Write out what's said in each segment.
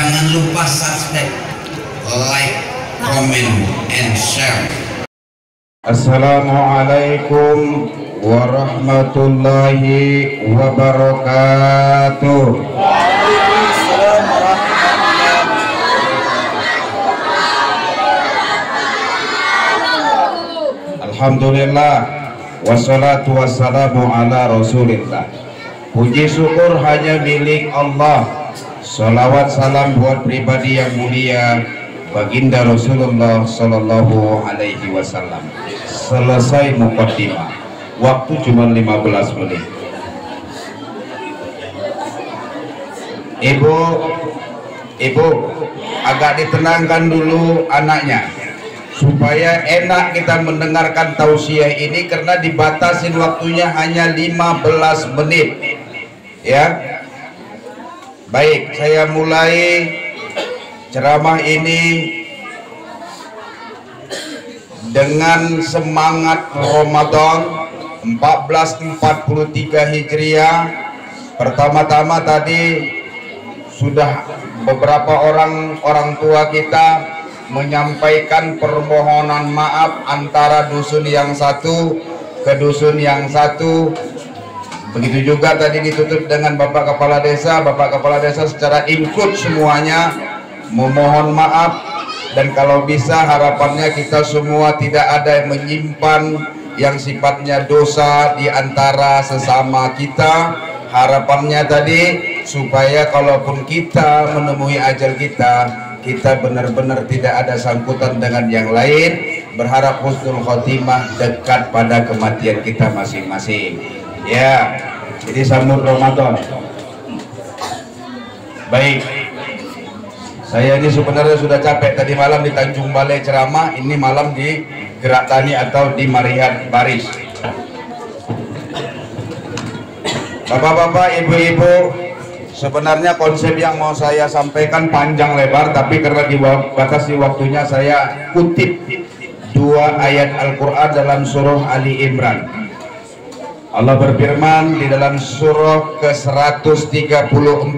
Jangan lupa subscribe, like, comment, and share. Assalamualaikum warahmatullahi wabarakatuh. Alhamdulillah, wassalatu wassalamu ala rasulillah. Puji syukur hanya milik Allah. Salawat salam buat pribadi yang mulia baginda Rasulullah Sallallahu Alaihi Wasallam. Selesai mukaddimah, waktu cuma 15 menit. Ibu, agak ditenangkan dulu anaknya supaya enak kita mendengarkan tausiah ini, karena dibatasin waktunya hanya 15 menit ya. Baik, saya mulai ceramah ini dengan semangat Ramadan 1443 Hijriah. Pertama-tama tadi sudah beberapa orang tua kita menyampaikan permohonan maaf antara dusun yang satu ke dusun yang satu. Begitu juga tadi ditutup dengan Bapak Kepala Desa. Bapak Kepala Desa secara include semuanya memohon maaf, dan kalau bisa harapannya kita semua tidak ada yang menyimpan yang sifatnya dosa di antara sesama kita. Harapannya tadi supaya kalaupun kita menemui ajal kita benar-benar tidak ada sangkutan dengan yang lain. Berharap husnul khotimah, dekat pada kematian kita masing-masing ya. Jadi sambut Ramadan. Baik, saya ini sebenarnya sudah capek. Tadi malam di Tanjung Balai ceramah, ini malam di Gerak Tani atau di Marihat Baris. Bapak-bapak, ibu-ibu, sebenarnya konsep yang mau saya sampaikan panjang lebar, tapi karena dibatasi waktunya saya kutip 2 ayat Al-Quran dalam surah Ali Imran. Allah berfirman di dalam surah ke-134,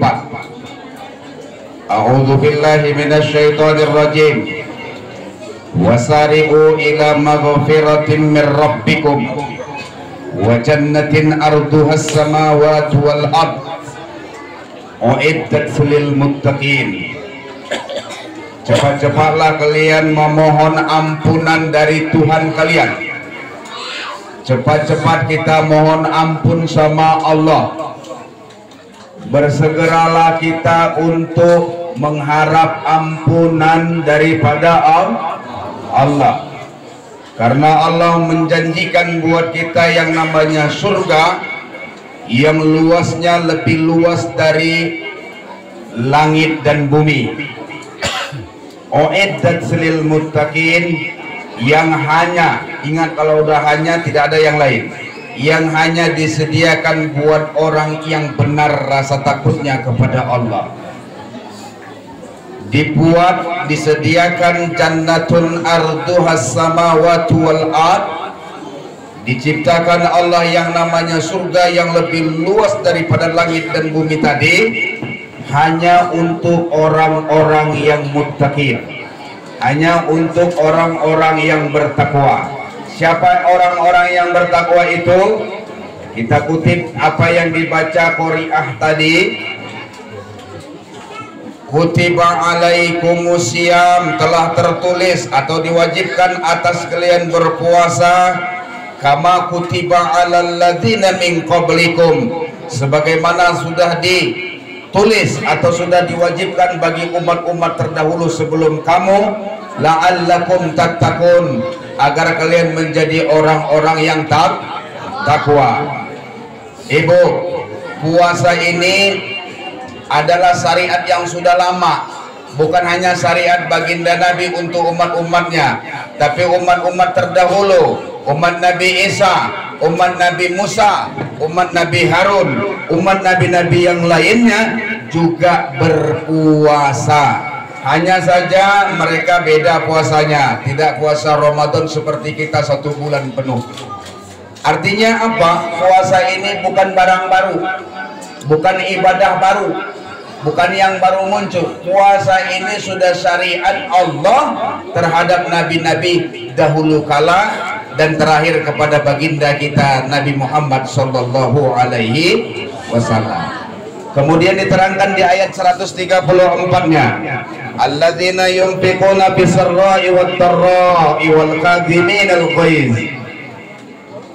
A'udzu billahi minasyaitonir rajim. Wasari'u ila maghfiratin min rabbikum wa jannatin arduhas samawati wal ard uiddat lil muttaqin. Cepat-cepatlah kalian memohon ampunan dari Tuhan kalian. Cepat-cepat kita mohon ampun sama Allah. Bersegeralah kita untuk mengharap ampunan daripada Allah, karena Allah menjanjikan buat kita yang namanya surga yang luasnya lebih luas dari langit dan bumi. Uiddat lil muttaqin, yang hanya, ingat kalau udah hanya tidak ada yang lain, yang hanya disediakan buat orang yang benar rasa takutnya kepada Allah. Disediakan jannatun arduhas samawati wal ard, diciptakan Allah yang namanya surga yang lebih luas daripada langit dan bumi tadi, hanya untuk orang-orang yang muttaqin, hanya untuk orang-orang yang bertakwa. Siapa orang-orang yang bertakwa itu? Kita kutip apa yang dibaca Qori'ah tadi. Kutiba alaikumusiyam, telah tertulis atau diwajibkan atas kalian berpuasa, kama kutiba alal ladzina min qablikum, sebagaimana sudah ditulis atau sudah diwajibkan bagi umat-umat terdahulu sebelum kamu, la'allakum tattaqun, agar kalian menjadi orang-orang yang takwa. Ibu, puasa ini adalah syariat yang sudah lama, bukan hanya syariat baginda Nabi untuk umat-umatnya, tapi umat-umat terdahulu, umat Nabi Isa, umat Nabi Musa, umat Nabi Harun, umat nabi-nabi yang lainnya juga berpuasa. Hanya saja mereka beda puasanya, tidak puasa Ramadan seperti kita 1 bulan penuh. Artinya apa? Puasa ini bukan barang baru, bukan ibadah baru, bukan yang baru muncul. Puasa ini sudah syariat Allah terhadap nabi-nabi dahulu kala dan terakhir kepada baginda kita Nabi Muhammad sallallahu alaihi wasallam. Kemudian diterangkan di ayat 134-nya, alladzina yunfiquna bisarra'i wad-dharra'i wal kadhiminal ghaiz.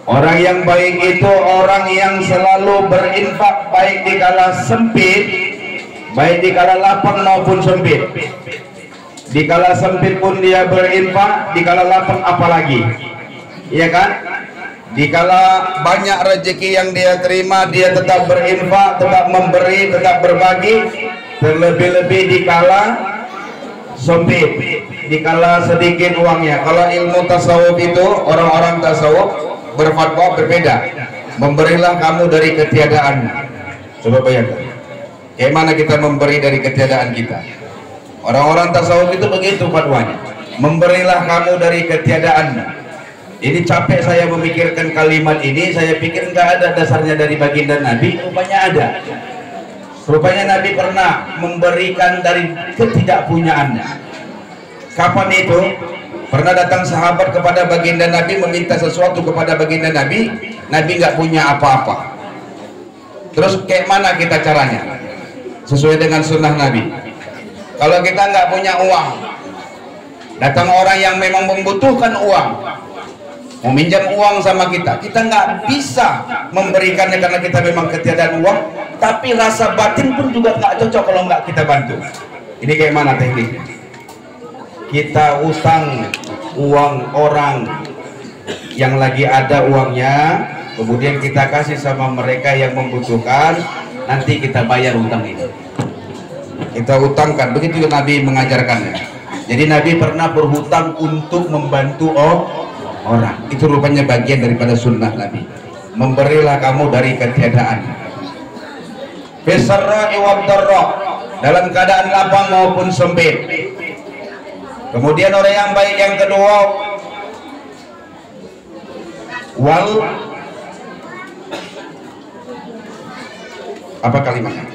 Orang yang baik itu orang yang selalu berinfak baik di kala sempit, baik di kala lapang maupun sempit. Di kala sempit pun dia berinfak, di kala lapang apalagi, iya kan? Di kala banyak rezeki yang dia terima, dia tetap berinfak, tetap memberi, tetap berbagi. Terlebih-lebih di kala sempit, di kala sedikit uangnya. Kalau ilmu tasawuf itu, orang-orang tasawuf berfatwa berbeda. Memberilah kamu dari ketiadaan. Coba bayangkan, bagaimana kita memberi dari ketiadaan kita. Orang-orang tasawuf itu begitu fatwanya, memberilah kamu dari ketiadaan. Ini capek saya memikirkan kalimat ini, saya pikir nggak ada dasarnya dari baginda Nabi, rupanya ada. Rupanya Nabi pernah memberikan dari ketidakpunyaannya. Kapan itu? Pernah datang sahabat kepada baginda Nabi meminta sesuatu kepada baginda Nabi, Nabi nggak punya apa-apa. Terus kayak mana kita caranya? Sesuai dengan sunnah Nabi. Kalau kita nggak punya uang, datang orang yang memang membutuhkan uang, mau minjam uang sama kita, kita nggak bisa memberikannya karena kita memang ketiadaan uang, tapi rasa batin pun juga nggak cocok kalau nggak kita bantu. Ini kayak mana tekniknya? Kita utang uang orang yang lagi ada uangnya, kemudian kita kasih sama mereka yang membutuhkan, nanti kita bayar utang ini. Kita utangkan, begitu Nabi mengajarkannya. Jadi Nabi pernah berhutang untuk membantu orang. Itu rupanya bagian daripada sunnah Nabi. Memberilah kamu dari ketiadaan. Bisarra'i wad-dharra, dalam keadaan lapang maupun sempit. Kemudian orang yang baik yang kedua, wal, apa kalimatnya?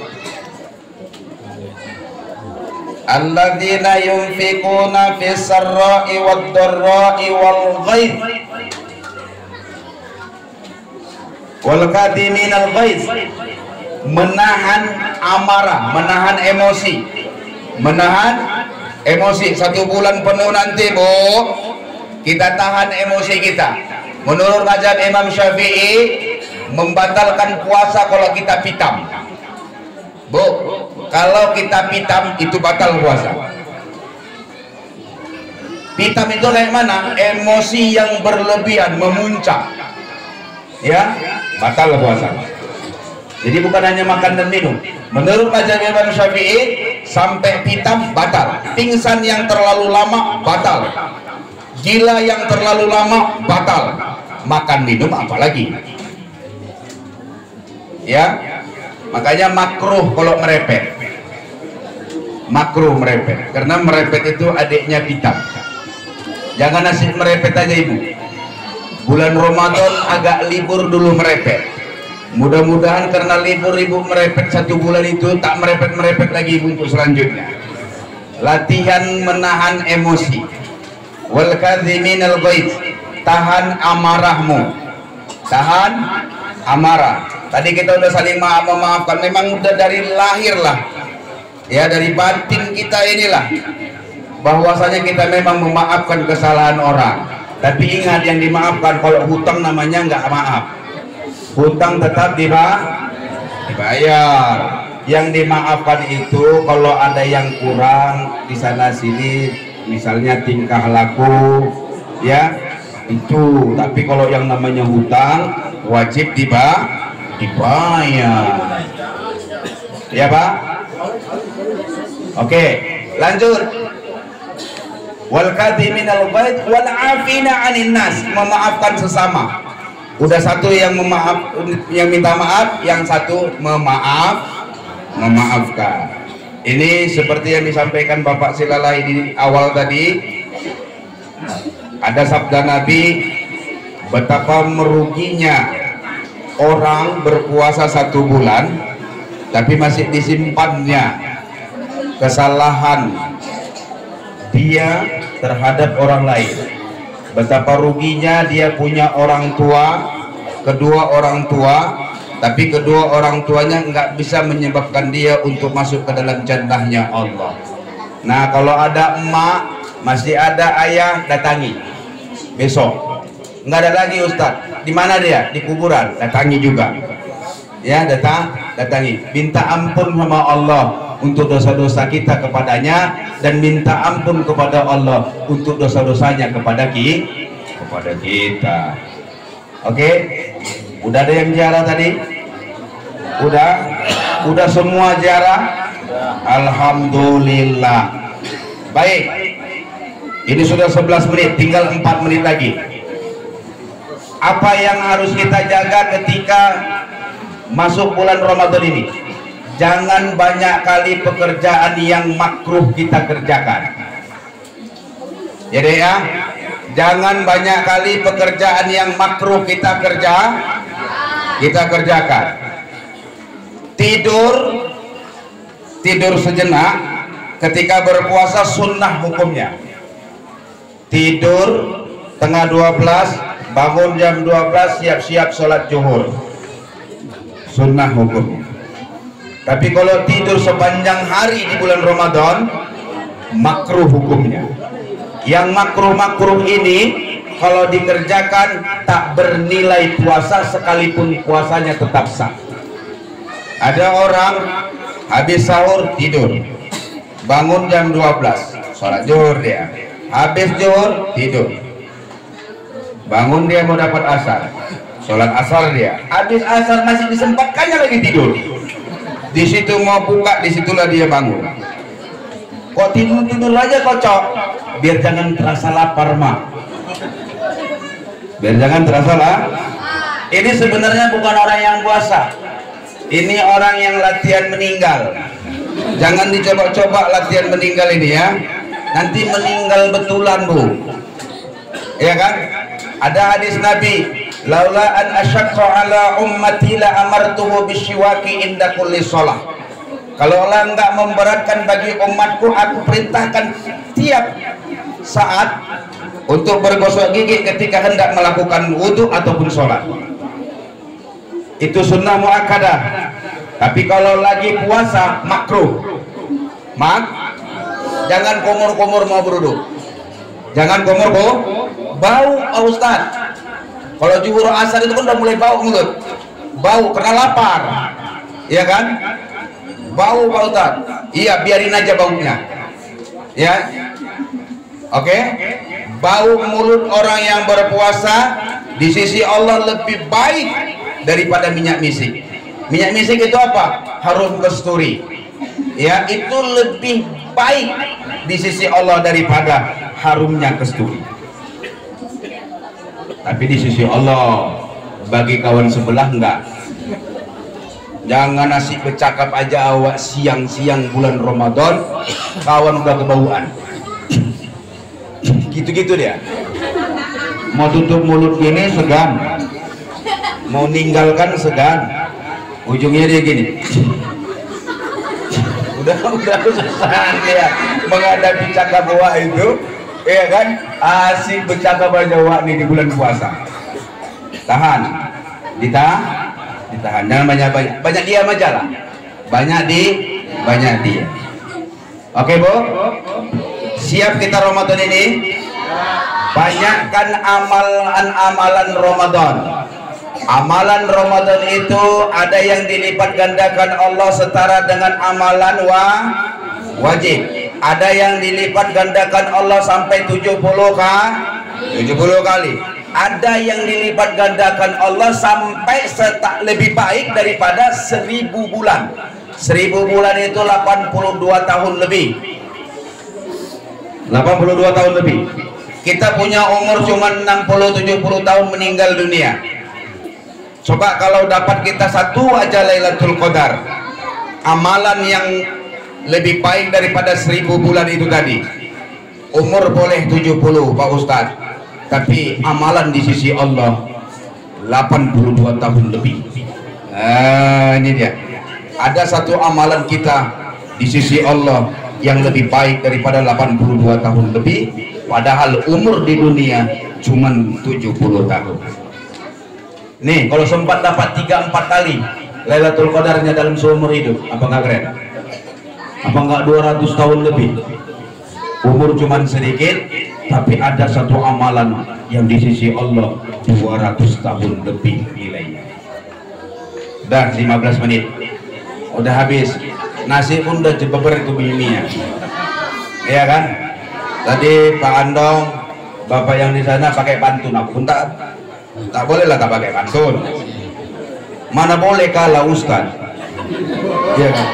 Alladzina yunfiquna fis-sarra'i wad-dharra'i wal ghaiz wal kadhiminal ghaiz, menahan amarah, menahan emosi, menahan emosi. 1 bulan penuh nanti Bu, kita tahan emosi kita. Menurut mazhab Imam Syafi'i, membatalkan puasa kalau kita pitam. Bu, kalau kita pitam itu batal puasa. Pitam itu kayak mana? Emosi yang berlebihan, memuncak, ya, batal puasa. Jadi bukan hanya makan dan minum. Menurut mazhab Imam Syafi'i, sampai pitam batal. Pingsan yang terlalu lama batal. Gila yang terlalu lama batal. Makan minum apalagi. Ya, makanya makruh kalau merepet. Makruh merepet, karena merepet itu adiknya pitam. Jangan asik merepet aja Ibu. Bulan Ramadan agak libur dulu merepet. Mudah-mudahan karena libur Ibu merepet 1 bulan itu, tak merepet-merepet lagi Ibu untuk selanjutnya. Latihan menahan emosi. Wal kadhiminal ghaiz, tahan amarahmu. Tahan amarah. Tadi kita udah saling memaafkan, memang udah dari lahir lah, ya, dari batin kita inilah bahwasanya kita memang memaafkan kesalahan orang. Tapi ingat, yang dimaafkan, kalau hutang namanya nggak maaf. Hutang tetap dibayar. Yang dimaafkan itu kalau ada yang kurang di sana sini, misalnya tingkah laku, ya, itu. Tapi kalau yang namanya hutang wajib dibayar. Ya Pak? Oke, lanjut. Wal kadhiminal ghaiz wal 'afina 'anil nas, memaafkan sesama. Udah satu yang memaaf, yang minta maaf, yang satu memaafkan. Ini seperti yang disampaikan Bapak Silalai di awal tadi. Ada sabda Nabi, betapa meruginya orang berpuasa 1 bulan tapi masih disimpannya kesalahan dia terhadap orang lain. Betapa ruginya dia punya orang tua, kedua orang tua, tapi kedua orang tuanya nggak bisa menyebabkan dia untuk masuk ke dalam jannahnya Allah. Nah, kalau ada emak, masih ada ayah, datangi besok. Nggak ada lagi Ustadz, di mana dia? Di kuburan, datangi juga. Ya, datangi, minta ampun sama Allah untuk dosa-dosa kita kepadanya, dan minta ampun kepada Allah untuk dosa-dosanya kepada kita. Oke, udah ada yang ziarah tadi? Udah semua ziarah? Alhamdulillah. Baik, ini sudah 11 menit, tinggal 4 menit lagi. Apa yang harus kita jaga ketika masuk bulan Ramadan ini? Jangan banyak kali pekerjaan yang makruh kita kerjakan. Jadi ya, jangan banyak kali pekerjaan yang makruh kita kerjakan. Tidur sejenak ketika berpuasa sunnah hukumnya. Tidur tengah 12, bangun jam 12, siap-siap sholat zuhur, sunnah hukumnya. Tapi kalau tidur sepanjang hari di bulan Ramadan, makruh hukumnya. Yang makruh-makruh ini kalau dikerjakan tak bernilai puasa, sekalipun puasanya tetap sah. Ada orang habis sahur tidur, bangun jam 12, sholat zuhur dia, habis zuhur tidur, bangun dia mau dapat asar, sholat asar dia, habis asar masih disempatkannya lagi tidur. Di situ mau buka, disitulah dia bangun. Kok tidur aja kocok? Biar jangan terasa lapar, mak. Biar jangan terasa lah. Ini sebenarnya bukan orang yang puasa. Ini orang yang latihan meninggal. Jangan dicoba-coba latihan meninggal ini ya. Nanti meninggal betulan, Bu. Ya kan? Ada hadis Nabi, laula an asyaqqa ala ummati la amartuhu bisyiwaki inda kulli shalah. Kalau Allah enggak memberatkan bagi umatku, aku perintahkan tiap saat untuk bergosok gigi ketika hendak melakukan wudhu ataupun sholat. Itu sunnah muakkadah. Tapi kalau lagi puasa makruh. Jangan kumur-kumur mau beruduk. Jangan kumur-kumur. Bau, Pak Ustaz. Kalau zuhur asar itu kan udah mulai bau mulut. Bau karena lapar. Iya kan? Bau, Pak Ustaz. Iya, biarin aja baunya. Ya. Oke. Bau mulut orang yang berpuasa di sisi Allah lebih baik daripada minyak misik. Minyak misik itu apa? Harum kasturi. Ya, itu lebih baik di sisi Allah daripada harumnya kasturi. Tapi di sisi Allah bagi kawan sebelah enggak. Jangan asik bercakap aja awak siang-siang bulan Ramadan, kawan udah kebauan. Gitu-gitu dia. Mau tutup mulut gini segan, mau ninggalkan segan, ujungnya dia gini. Udah susah dia menghadapi cakap awak itu. Iya kan, asik bercakap aja wak nih di bulan puasa. Tahan, ditahan, jangan banyak diam aja lah. Banyak dia. Oke, Bu, siap kita Ramadan ini. Banyakkan amalan Ramadan. Amalan Ramadan itu ada yang dilipat gandakan Allah setara dengan amalan wajib. Ada yang dilipat gandakan Allah sampai 70 kali. Ada yang dilipat gandakan Allah sampai lebih baik daripada 1000 bulan. 1000 bulan itu 82 tahun lebih. 82 tahun lebih. Kita punya umur cuma 60-70 tahun meninggal dunia. Coba kalau dapat kita satu aja Lailatul Qadar, amalan yang lebih baik daripada 1000 bulan itu tadi. Umur boleh 70 Pak Ustadz, tapi amalan di sisi Allah 82 tahun lebih. Ini dia. ada satu amalan kita di sisi Allah yang lebih baik daripada 82 tahun lebih, padahal umur di dunia cuman 70 tahun. Nih, kalau sempat dapat 3-4 kali Lailatul Qadarnya dalam seumur hidup, apa nggak keren? Apa nggak 200 tahun lebih? Umur cuman sedikit, tapi ada satu amalan yang di sisi Allah 200 tahun lebih nilainya. Dah 15 menit udah habis, nasi pun udah jebeber itu minumnya, ya kan? Tadi Pak Andong, bapak yang di sana pakai pantun, aku pun tak boleh lah tak pakai pantun. Mana boleh kalah Ustaz, ya kan?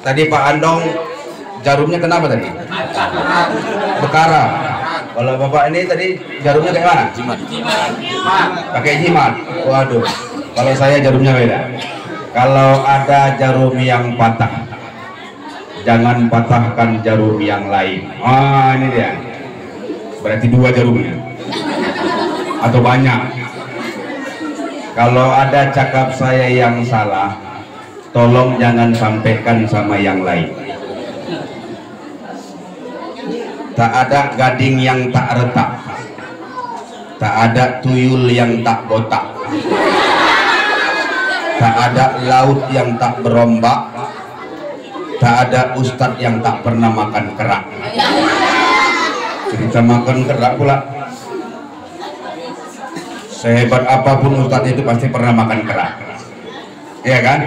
Tadi Pak Andong jarumnya kenapa tadi? Bekara. Kalau bapak ini tadi jarumnya kayak mana? Jimat. Pakai jimat. Waduh. Kalau saya jarumnya beda. Kalau ada jarum yang patah, jangan patahkan jarum yang lain. Ah, ini dia. Berarti 2 jarumnya. Atau banyak. Kalau ada cakap saya yang salah, tolong jangan sampaikan sama yang lain. Tak ada gading yang tak retak, tak ada tuyul yang tak botak, tak ada laut yang tak berombak, tak ada ustadz yang tak pernah makan kerak. Cerita makan kerak pula. Sehebat apapun ustadz itu pasti pernah makan kerak, ya kan?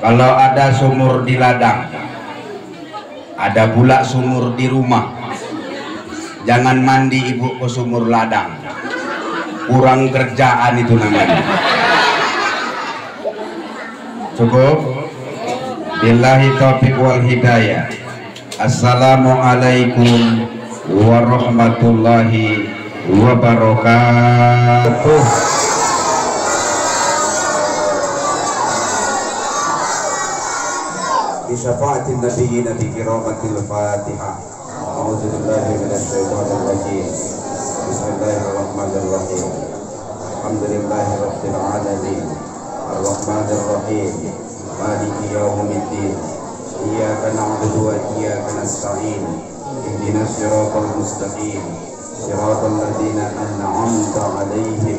Kalau ada sumur di ladang, ada pula sumur di rumah, jangan mandi ibu ke sumur ladang, kurang kerjaan itu namanya. Cukup. Billahi taufiq wal hidayah. Assalamualaikum warahmatullahi wabarakatuh. بشفاعة النبيين بكرامة الفاتحة. أعوذ بالله من الشيطان الرجيم. بسم الله الرحمن الرحيم. الحمد لله رب العالمين الرحمن الرحيم مالك يوم الدين إياك نعبد وإياك نستعين اهدنا الصراط المستقيم صراط الذين أنعمت عليهم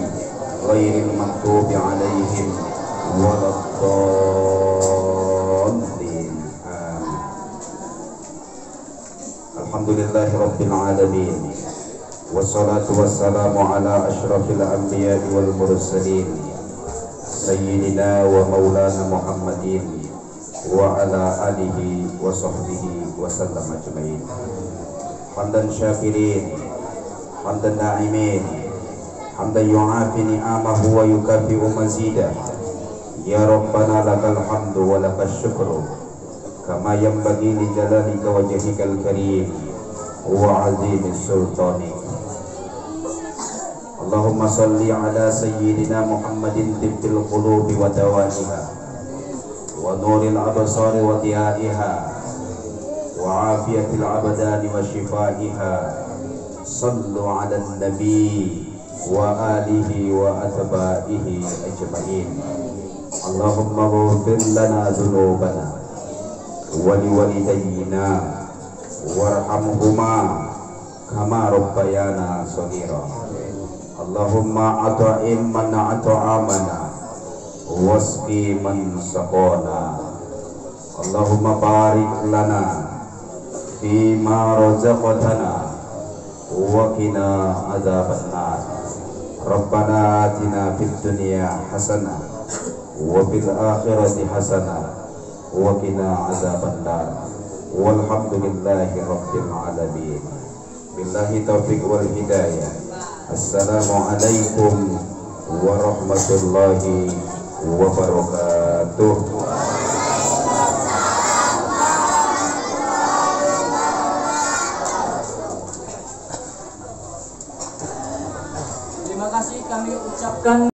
غير المغضوب عليهم ولا الضالين. Alhamdulillahi Rabbil Alamin. Wassalatu wassalamu ala ashrafil anbiya wal mursalin Sayyidina wa maulana Muhammadin wa ala alihi wa sahbihi wa sallam ajma'in. Hamdan syakirin, hamdan na'imin, hamdan yu'afi ni'amahu wa yukafi'u mazidah. Ya Rabbana lakal hamdu wa lakal syukru kama yanbaghi li jalalika wajhikal karim wa azimis sultanik. Allahumma salli ala sayyidina Muhammadin tibbil qulubi wa dawaiha wa nuril absari wa diyaiha wa afiyatil abdani wa shifaiha. Sallu ala nabi wa alihi wa atba'ihi ajma'in. Allahumma ghfir lana dhunubana waliwalidayna warhamhuma kama rabbayana shaghira. Allahumma at'im man at'amana wasqi man saqana. Allahumma barik lana fima razaqtana wa qina adzabannar. Rabbana atina fid dunya hasanah wa fil akhirati hasanah wa qina adzabannar. Walhamdulillahi rabbil alamin. Billahi taufiq wal hidayah. Assalamualaikum warahmatullahi wabarakatuh. Terima kasih kami ucapkan